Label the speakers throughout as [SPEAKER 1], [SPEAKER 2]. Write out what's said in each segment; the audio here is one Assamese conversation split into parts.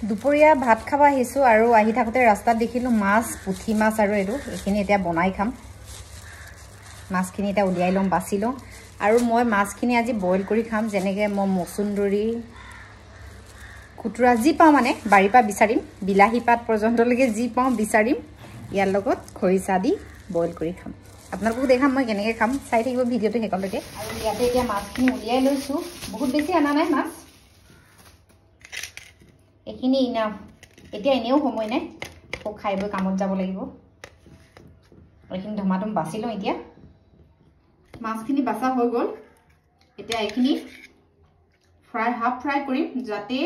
[SPEAKER 1] দুপৰীয়া ভাত খাব আহিছো আৰু আহি থাকোতে ৰাস্তাত দেখিলো মাছ পুঠি মাছ আৰু এখিনি এতিয়া বনাই খাম মাছখিনি এটা উলিয়াই লম বাছি লম আৰু মই মাছখিনি আজি বইল কৰি খাম যেনেকে মই মছুন্দৰী কুটুৰা জি পাও মানে বাৰি পা বিচাৰিম বিলাহী পাত পৰ্যন্তলৈকে জি পাও বিচাৰিম ইয়াৰ লগত খৰিচা দি বইল কৰি খাম আপোনালোকক দেখাম মই কেনেকৈ খাম চাই থাকিব ভিডিঅ'টো হেকলৈকে আৰু ইয়াতে এতিয়া মাছখিনি উলিয়াই লৈছো বহুত বেছি আনা নাই মাছ এখিনি ইনা এতিয়া এনেও সময় নাই খাই বৈ কামত যাব লাগিব এখিনি ধমাধম বাছি লওঁ এতিয়া মাছখিনি বাছা হৈ গ'ল এতিয়া এখিনি হাফ ফ্ৰাই কৰিম যাতে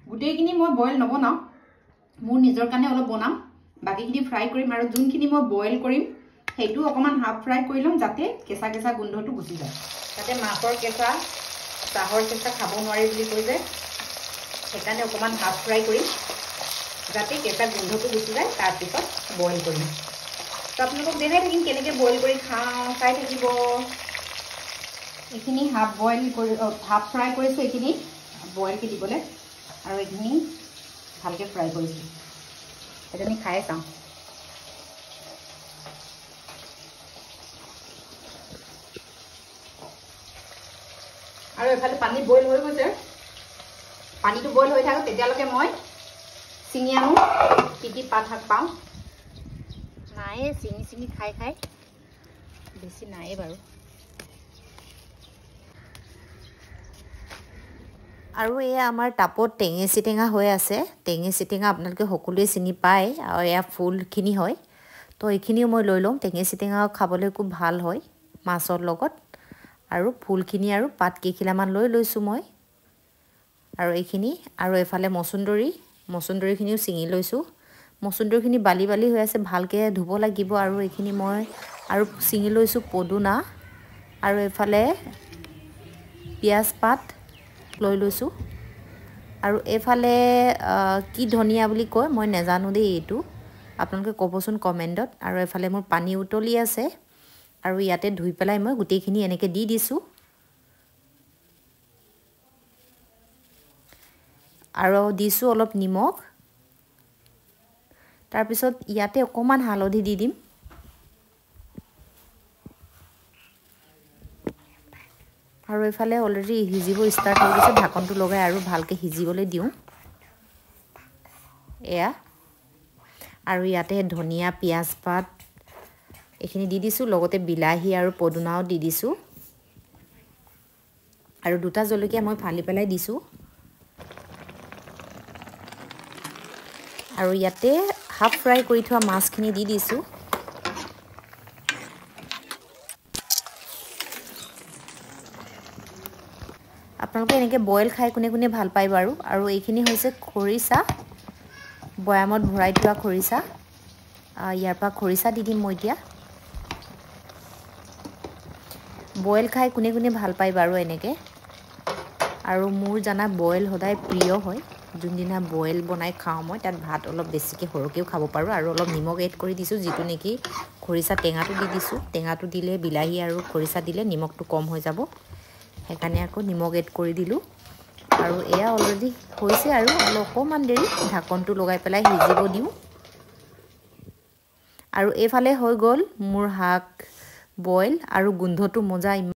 [SPEAKER 1] গোটেইখিনি মই বইল নবনাও মোৰ নিজৰ কাৰণে অলপ বনাম বাকিখিনি ফ্ৰাই কৰিম আৰু যোনখিনি মই বইল কৰিম সেইটো অকমান হাফ ফ্ৰাই কৰি লম যাতে কেঁচা কেঁচা গোন্ধটো গুচি যায় যাতে মাছৰ কেঁচা চাহৰ কেঁচা খাব নোৱাৰি বুলি কৈ যায় সেইকাৰণে অকমান হাফ ফ্ৰাই কৰিম যাতে কেঁচা গোন্ধটো গুচি যায় তাৰপিছত বইল কৰিম তো আপোনালোকক দেখাই থাকিম কেনেকৈ বইল কৰি খাওঁ চাই থাকিব এইখিনি হাফ বইল কৰি হাফ ফ্ৰাই কৰিছোঁ এইখিনি বইলকৈ দিবলৈ আৰু এইখিনি ভালকৈ ফ্ৰাই কৰিছোঁ সেইটো আমি খাই চাওঁ আৰু এফালে পানী বইল হৈ গৈছে পানীটো বইল হৈ থাকক তেতিয়ালৈকে মই চিঙি আনো কি পাত শাক পাওঁ নাই চিঙি খাই খাই বেছি নাই বাৰু আৰু এয়া আমাৰ টাপত টেঙেচি টেঙা হৈ আছে টেঙেচি টেঙা আপোনালোকে সকলোৱে চিনি পায় আৰু এয়া ফুলখিনি হয় তো এইখিনিও মই লৈ লওঁ টেঙেচি টেঙা খাবলৈ খুব ভাল হয় মাছৰ লগত আৰু ফুলখিনি আৰু পাত কেইখিলামান লৈ লৈছোঁ মই আৰু এইখিনি আৰু এফালে মছুন্দৰীখিনিও চিঙি লৈছোঁ মছুন্দৰীখিনি বালি বালি হৈ আছে ভালকৈ ধুব লাগিব আৰু এইখিনি মই আৰু চিঙি লৈছোঁ পদুনা আৰু এফালে পিঁয়াজ পাত লৈ লৈছোঁ আৰু এফালে কি ধনিয়া বুলি কয় মই নাজানো দেই এইটো আপোনালোকে ক'বচোন কমেণ্টত আৰু এফালে মোৰ পানী উতলি আছে আৰু ইয়াতে ধুই পেলাই মই গোটেইখিনি এনেকৈ দি দিছোঁ আৰু দিছোঁ অলপ নিমখ তাৰপিছত ইয়াতে অকণমান হালধি দি দিম আৰু এফালে অলৰেডি সিজিব ষ্টাৰ্ট হৈ গৈছে ঢাকনটো লগাই আৰু ভালকৈ সিজিবলৈ দিওঁ এয়া আৰু ইয়াতে ধনিয়া পিঁয়াজ পাত এইখিনি দি দিছোঁ লগতে বিলাহী আৰু পদুনাও দি দিছোঁ আৰু দুটা জলকীয়া মই ফালি পেলাই দিছোঁ আৰু ইয়াতে হাফ ফ্ৰাই কৰি থোৱা মাছখিনি দি দিছোঁ আপোনালোকে এনেকৈ বইল খাই কোনে কোনে ভাল পায় বাৰু আৰু এইখিনি হৈছে খৰিচা বয়ামত ভৰাই থোৱা খৰিচা ইয়াৰ পৰা খৰিচা দি দিম মই এতিয়া বইল খাই কোনে কোনে ভাল পায় বাৰু এনেকৈ আৰু মোৰ জানা বইল সদায় প্ৰিয় হয় যোনদিনা বইল বনাই খাওঁ মই তাত ভাত অলপ বেছিকৈ সৰহকৈও খাব পাৰোঁ আৰু অলপ নিমখ এড কৰি দিছোঁ যিটো নেকি খৰিচা টেঙাটো দি দিছোঁ টেঙাটো দিলে বিলাহী আৰু খৰিচা দিলে নিমখটো কম হৈ যাব সেইকাৰণে আকৌ নিমখ এড কৰি দিলোঁ আৰু এয়া অলৰেডি হৈছে আৰু অকণমান দেৰি ঢাকনটো লগাই পেলাই সিজিব দিওঁ আৰু এইফালে হৈ গ'ল মোৰ শাক বইল আৰু গোন্ধটো মজা